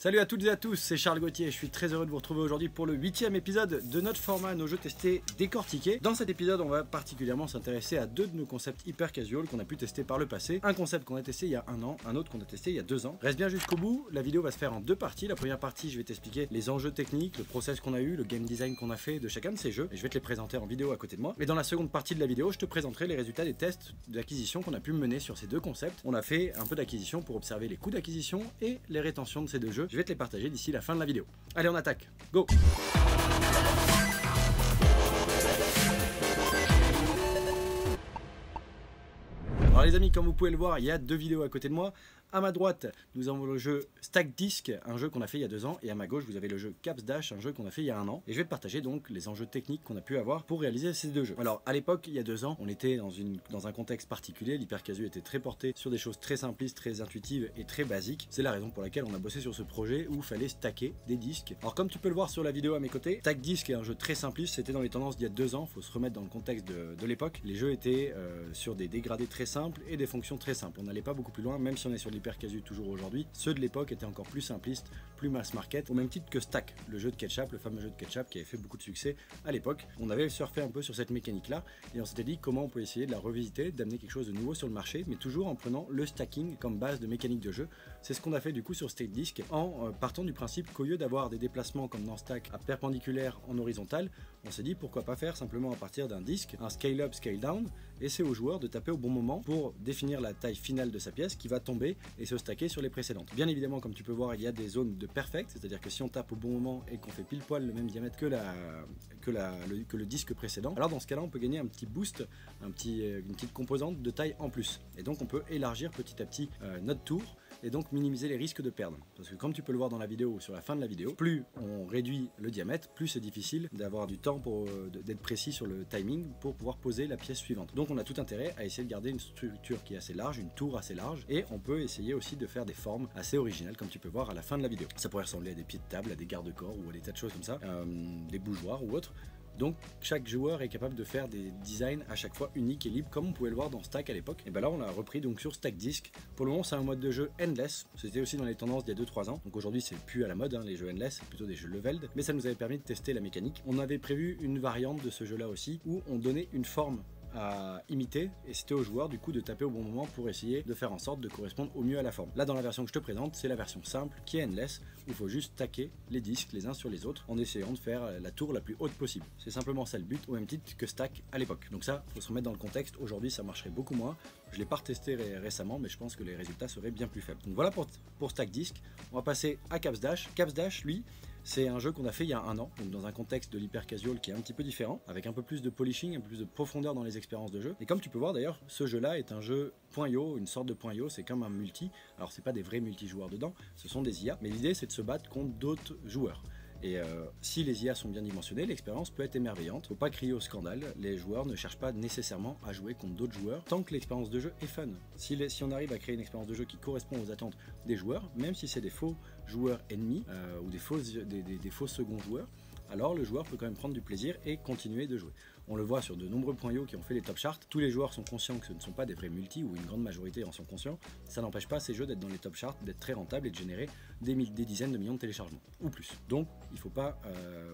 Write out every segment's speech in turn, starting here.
Salut à toutes et à tous, c'est Charles Gauthier et je suis très heureux de vous retrouver aujourd'hui pour le 8e épisode de notre format Nos jeux testés décortiqués. Dans cet épisode, on va particulièrement s'intéresser à deux de nos concepts hyper casual qu'on a pu tester par le passé. Un concept qu'on a testé il y a un an, un autre qu'on a testé il y a 2 ans. Reste bien jusqu'au bout, la vidéo va se faire en 2 parties. La première partie, je vais t'expliquer les enjeux techniques, le process qu'on a eu, le game design qu'on a fait de chacun de ces jeux et je vais te les présenter en vidéo à côté de moi. Et dans la seconde partie de la vidéo, je te présenterai les résultats des tests d'acquisition qu'on a pu mener sur ces deux concepts. On a fait un peu d'acquisition pour observer les coûts d'acquisition et les rétentions de ces deux jeux. Je vais te les partager d'ici la fin de la vidéo. Allez, on attaque. Go! Alors les amis, comme vous pouvez le voir, il y a 2 vidéos à côté de moi. À ma droite, nous avons le jeu Stack Disc, un jeu qu'on a fait il y a 2 ans, et à ma gauche, vous avez le jeu Caps Dash, un jeu qu'on a fait il y a 1 an. Et je vais te partager donc les enjeux techniques qu'on a pu avoir pour réaliser ces 2 jeux. Alors à l'époque, il y a 2 ans, on était dans un contexte particulier. L'hyper casu était très porté sur des choses très simplistes, très intuitives et très basiques. C'est la raison pour laquelle on a bossé sur ce projet où il fallait stacker des disques. Alors comme tu peux le voir sur la vidéo à mes côtés, Stack Disc est un jeu très simpliste. C'était dans les tendances d'il y a 2 ans. Il faut se remettre dans le contexte de l'époque. Les jeux étaient sur des dégradés très simples et des fonctions très simples. On n'allait pas beaucoup plus loin, même si on est sur l'hyper casu toujours aujourd'hui. Ceux de l'époque étaient encore plus simplistes, plus mass market, au même titre que Stack, le jeu de Ketchup, le fameux jeu de Ketchup qui avait fait beaucoup de succès à l'époque. On avait surfé un peu sur cette mécanique là et on s'était dit comment on peut essayer de la revisiter, d'amener quelque chose de nouveau sur le marché, mais toujours en prenant le stacking comme base de mécanique de jeu. C'est ce qu'on a fait du coup sur Stack Disc en partant du principe qu'au lieu d'avoir des déplacements comme dans Stack à perpendiculaire en horizontal, on s'est dit pourquoi pas faire simplement à partir d'un disque un scale up, scale down, et c'est au joueur de taper au bon moment pour définir la taille finale de sa pièce qui va tomber et se stacker sur les précédentes. Bien évidemment, comme tu peux voir, il y a des zones de perfect, c'est-à-dire que si on tape au bon moment et qu'on fait pile poil le même diamètre que le disque précédent, alors dans ce cas-là, on peut gagner un petit boost, une petite composante de taille en plus. Et donc on peut élargir petit à petit notre tour et donc minimiser les risques de perdre. Parce que comme tu peux le voir dans la vidéo ou sur la fin de la vidéo, plus on réduit le diamètre, plus c'est difficile d'avoir du temps pour d'être précis sur le timing pour pouvoir poser la pièce suivante. Donc on a tout intérêt à essayer de garder une structure qui est assez large, une tour assez large, et on peut essayer aussi de faire des formes assez originales comme tu peux voir à la fin de la vidéo. Ça pourrait ressembler à des pieds de table, à des garde-corps ou à des tas de choses comme ça, des bougeoirs ou autres. Donc chaque joueur est capable de faire des designs à chaque fois uniques et libres comme on pouvait le voir dans Stack à l'époque. Et ben là on l'a repris donc sur Stack Disc. Pour le moment c'est un mode de jeu endless, c'était aussi dans les tendances d'il y a 2-3 ans. Donc aujourd'hui c'est plus à la mode les jeux endless, c'est plutôt des jeux leveled. Mais ça nous avait permis de tester la mécanique. On avait prévu une variante de ce jeu là aussi où on donnait une forme à imiter et c'était au joueur du coup de taper au bon moment pour essayer de faire en sorte de correspondre au mieux à la forme. Là dans la version que je te présente c'est la version simple qui est endless où il faut juste stacker les disques les uns sur les autres en essayant de faire la tour la plus haute possible. C'est simplement ça le but, au même titre que Stack à l'époque. Donc ça faut se remettre dans le contexte, aujourd'hui ça marcherait beaucoup moins. Je l'ai pas retesté récemment mais je pense que les résultats seraient bien plus faibles. Donc voilà pour Stack Disc. On va passer à Caps Dash. Caps Dash lui c'est un jeu qu'on a fait il y a 1 an, donc dans un contexte de l'hyper casual qui est un petit peu différent, avec un peu plus de polishing, un peu plus de profondeur dans les expériences de jeu. Et comme tu peux voir d'ailleurs, ce jeu-là est un jeu .io, une sorte de .io, c'est comme un multi. Alors c'est pas des vrais multijoueurs dedans, ce sont des IA, mais l'idée c'est de se battre contre d'autres joueurs. Et si les IA sont bien dimensionnées, l'expérience peut être émerveillante. Faut pas crier au scandale, les joueurs ne cherchent pas nécessairement à jouer contre d'autres joueurs tant que l'expérience de jeu est fun. Si on arrive à créer une expérience de jeu qui correspond aux attentes des joueurs, même si c'est des faux joueurs ennemis ou des faux seconds joueurs, alors le joueur peut quand même prendre du plaisir et continuer de jouer. On le voit sur de nombreux .io qui ont fait les top charts, tous les joueurs sont conscients que ce ne sont pas des vrais multi, ou une grande majorité en sont conscients, ça n'empêche pas ces jeux d'être dans les top charts, d'être très rentables et de générer des dizaines de millions de téléchargements, ou plus. Donc il ne faut pas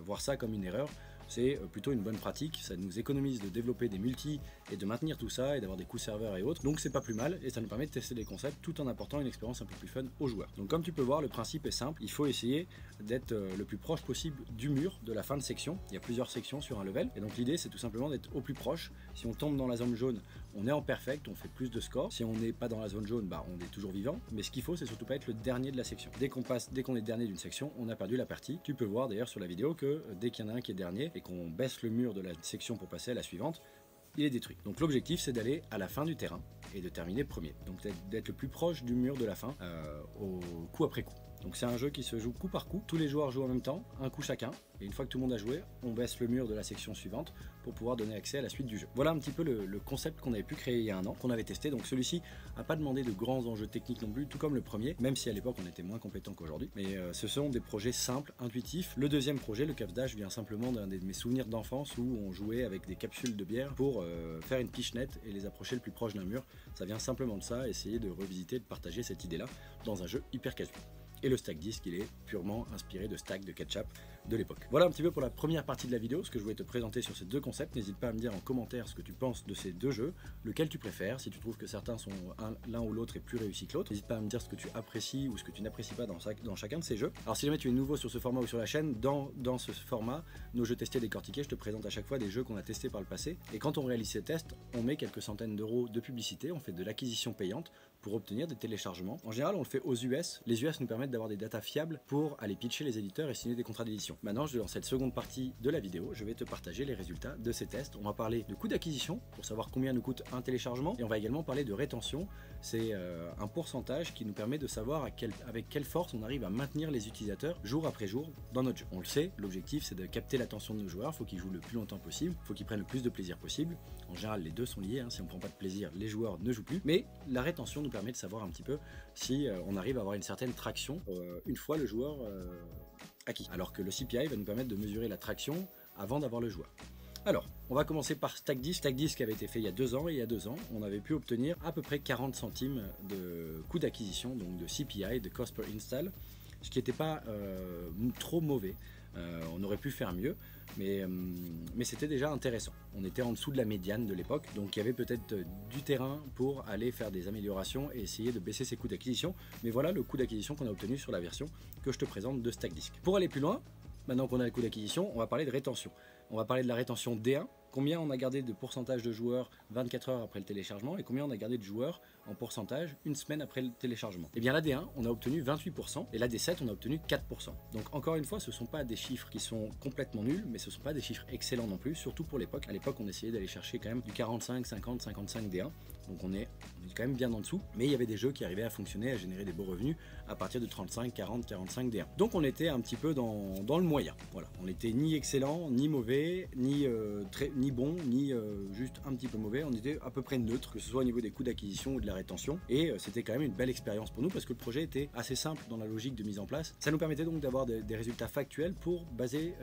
voir ça comme une erreur, c'est plutôt une bonne pratique, ça nous économise de développer des multis et de maintenir tout ça et d'avoir des coûts serveurs et autres, donc c'est pas plus mal et ça nous permet de tester des concepts tout en apportant une expérience un peu plus fun aux joueurs. Donc comme tu peux voir, le principe est simple, il faut essayer d'être le plus proche possible du mur de la fin de section. Il y a plusieurs sections sur un level et donc l'idée c'est tout simplement d'être au plus proche. Si on tombe dans la zone jaune, on est en perfect, on fait plus de score. Si on n'est pas dans la zone jaune, bah on est toujours vivant, mais ce qu'il faut c'est surtout pas être le dernier de la section. Dès qu'on est dernier d'une section, on a perdu la partie. Tu peux voir d'ailleurs sur la vidéo que dès qu'il y en a un qui est dernier et qu'on baisse le mur de la section pour passer à la suivante, il est détruit. Donc l'objectif c'est d'aller à la fin du terrain et de terminer premier. Donc d'être le plus proche du mur de la fin au coup après coup. Donc c'est un jeu qui se joue coup par coup, tous les joueurs jouent en même temps, un coup chacun, et une fois que tout le monde a joué, on baisse le mur de la section suivante pour pouvoir donner accès à la suite du jeu. Voilà un petit peu le concept qu'on avait pu créer il y a 1 an, qu'on avait testé, donc celui-ci n'a pas demandé de grands enjeux techniques non plus, tout comme le premier, même si à l'époque on était moins compétent qu'aujourd'hui, mais ce sont des projets simples, intuitifs. Le deuxième projet, le Caps Dash, vient simplement d'un de mes souvenirs d'enfance où on jouait avec des capsules de bière pour faire une pichenette et les approcher le plus proche d'un mur. Ça vient simplement de ça, essayer de revisiter, de partager cette idée-là dans un jeu hyper casual. Et le stack disc, il est purement inspiré de stack de ketchup de l'époque. Voilà un petit peu pour la première partie de la vidéo, ce que je voulais te présenter sur ces deux concepts. N'hésite pas à me dire en commentaire ce que tu penses de ces deux jeux, lequel tu préfères, si tu trouves que certains sont l'un ou l'autre est plus réussi que l'autre. N'hésite pas à me dire ce que tu apprécies ou ce que tu n'apprécies pas dans chacun de ces jeux. Alors si jamais tu es nouveau sur ce format ou sur la chaîne, dans ce format, nos jeux testés décortiqués, je te présente à chaque fois des jeux qu'on a testés par le passé. Et quand on réalise ces tests, on met quelques centaines d'euros de publicité, on fait de l'acquisition payante pour obtenir des téléchargements. En général, on le fait aux US. Les US nous permettent d'avoir des datas fiables pour aller pitcher les éditeurs et signer des contrats d'édition. Maintenant, dans cette seconde partie de la vidéo, je vais te partager les résultats de ces tests. On va parler de coût d'acquisition pour savoir combien nous coûte un téléchargement et on va également parler de rétention. C'est un pourcentage qui nous permet de savoir avec quelle force on arrive à maintenir les utilisateurs jour après jour dans notre jeu. On le sait, l'objectif c'est de capter l'attention de nos joueurs. Il faut qu'ils jouent le plus longtemps possible, il faut qu'ils prennent le plus de plaisir possible. En général, les deux sont liés. Si on ne prend pas de plaisir, les joueurs ne jouent plus. Mais la rétention nous permet de savoir un petit peu si on arrive à avoir une certaine traction une fois le joueur acquis. Alors que le CPI va nous permettre de mesurer la traction avant d'avoir le joueur. Alors, on va commencer par StackDisc. StackDisc avait été fait il y a 2 ans, et il y a 2 ans, on avait pu obtenir à peu près 40 centimes de coût d'acquisition, donc de CPI, de cost per install, ce qui n'était pas trop mauvais. On aurait pu faire mieux, mais c'était déjà intéressant. On était en dessous de la médiane de l'époque, donc il y avait peut-être du terrain pour aller faire des améliorations et essayer de baisser ses coûts d'acquisition. Mais voilà le coût d'acquisition qu'on a obtenu sur la version que je te présente de StackDisc. Pour aller plus loin, maintenant qu'on a le coût d'acquisition, on va parler de rétention. On va parler de la rétention D1, combien on a gardé de pourcentage de joueurs 24 heures après le téléchargement et combien on a gardé de joueurs en pourcentage une semaine après le téléchargement. Et bien la D1, on a obtenu 28% et la D7, on a obtenu 4%. Donc encore une fois, ce ne sont pas des chiffres qui sont complètement nuls, mais ce ne sont pas des chiffres excellents non plus, surtout pour l'époque. À l'époque, on essayait d'aller chercher quand même du 45, 50, 55 D1. Donc on est quand même bien en dessous, mais il y avait des jeux qui arrivaient à fonctionner, à générer des beaux revenus à partir de 35, 40, 45 D1. Donc on était un petit peu dans le moyen. Voilà, on n'était ni excellent, ni mauvais, ni bon, ni juste un petit peu mauvais. On était à peu près neutre, que ce soit au niveau des coûts d'acquisition ou de la rétention. Et c'était quand même une belle expérience pour nous parce que le projet était assez simple dans la logique de mise en place. Ça nous permettait donc d'avoir des résultats factuels pour baser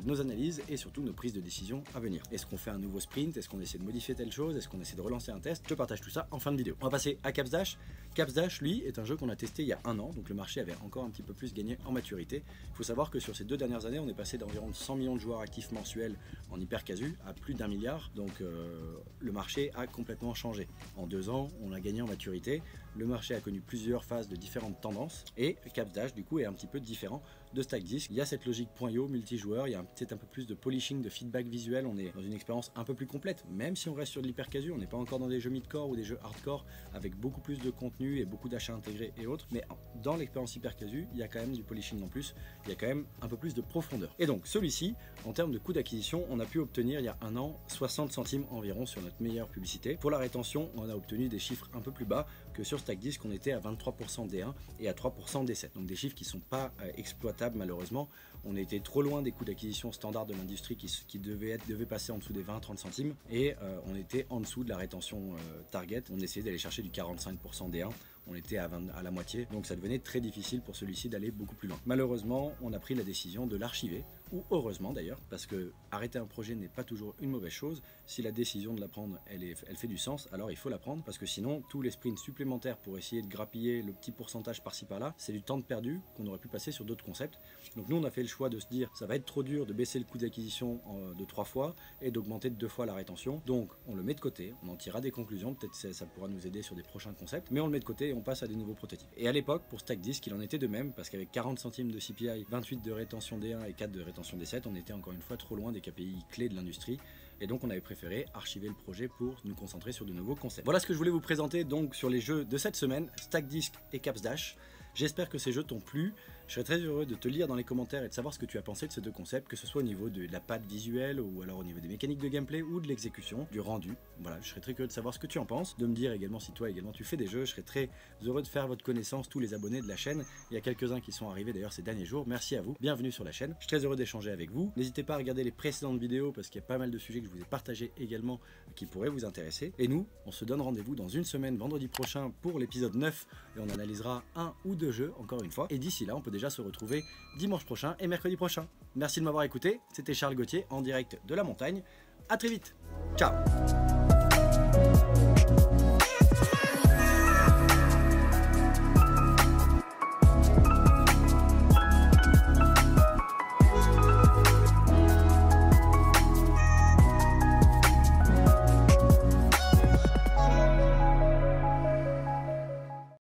nos analyses et surtout nos prises de décision à venir. Est-ce qu'on fait un nouveau sprint? Est-ce qu'on essaie de modifier telle chose? Est-ce qu'on essaie de relancer un test? Je partage tout ça en fin de vidéo. On va passer à CapsDash. CapsDash, lui, est un jeu qu'on a testé il y a 1 an, donc le marché avait encore un petit peu plus gagné en maturité. Il faut savoir que sur ces 2 dernières années, on est passé d'environ 100 millions de joueurs actifs mensuels en hyper casu à plus d'1 milliard, donc le marché a complètement changé. En 2 ans, on a gagné en maturité, le marché a connu plusieurs phases de différentes tendances, et CapsDash, du coup, est un petit peu différent de StackDisc. Il y a cette logique .io multijoueur, il y a peut-être un peu plus de polishing, de feedback visuel, on est dans une expérience un peu plus complète, même si on reste sur de l'hyper casu, on n'est pas encore dans des jeux mid-core ou des jeux hardcore avec beaucoup plus de contenu et beaucoup d'achats intégrés et autres, mais dans l'expérience hyper casu, il y a quand même du polishing en plus, il y a quand même un peu plus de profondeur. Et donc celui-ci, en termes de coût d'acquisition, on a pu obtenir il y a 1 an 60 centimes environ sur notre meilleure publicité. Pour la rétention, on a obtenu des chiffres un peu plus bas que sur StackDisc, on était à 23% D1 et à 3% D7, donc des chiffres qui ne sont pas exploitables malheureusement. On était trop loin des coûts d'acquisition standard de l'industrie qui devaient passer en dessous des 20-30 centimes et on était en dessous de la rétention target. On essayait d'aller chercher du 45% D1, on était à la moitié, donc ça devenait très difficile pour celui-ci d'aller beaucoup plus loin. Malheureusement, on a pris la décision de l'archiver, ou heureusement d'ailleurs, parce que arrêter un projet n'est pas toujours une mauvaise chose. Si la décision de la prendre, elle fait du sens, alors il faut la prendre, parce que sinon, tous les sprints supplémentaires pour essayer de grappiller le petit pourcentage par-ci par-là, c'est du temps de perdu qu'on aurait pu passer sur d'autres concepts. Donc nous, on a fait le choix de se dire, ça va être trop dur de baisser le coût d'acquisition de 3 fois et d'augmenter de 2 fois la rétention. Donc on le met de côté, on en tirera des conclusions, peut-être ça pourra nous aider sur des prochains concepts, mais on le met de côté et on passe à des nouveaux prototypes. Et à l'époque, pour StackDisc, il en était de même, parce qu'avec 40 centimes de CPI, 28 de rétention D1 et 4 de rétention D7, on était encore une fois trop loin des KPI clés de l'industrie. Et donc on avait préféré archiver le projet pour nous concentrer sur de nouveaux concepts. Voilà ce que je voulais vous présenter donc sur les jeux de cette semaine, StackDisc et CapsDash. J'espère que ces jeux t'ont plu. Je serais très heureux de te lire dans les commentaires et de savoir ce que tu as pensé de ces deux concepts, que ce soit au niveau de la patte visuelle ou alors au niveau des mécaniques de gameplay ou de l'exécution, du rendu. Voilà, je serais très curieux de savoir ce que tu en penses, de me dire également si toi également tu fais des jeux. Je serais très heureux de faire votre connaissance, tous les abonnés de la chaîne. Il y a quelques-uns qui sont arrivés d'ailleurs ces derniers jours. Merci à vous, bienvenue sur la chaîne. Je suis très heureux d'échanger avec vous. N'hésitez pas à regarder les précédentes vidéos parce qu'il y a pas mal de sujets que je vous ai partagés également qui pourraient vous intéresser. Et nous, on se donne rendez-vous dans une semaine, vendredi prochain, pour l'épisode 9 et on analysera 1 ou 2 jeux encore une fois. Et d'ici là, on peut déjà se retrouver dimanche prochain et mercredi prochain. Merci de m'avoir écouté, c'était Charles Gauthier en direct de la montagne. À très vite, ciao.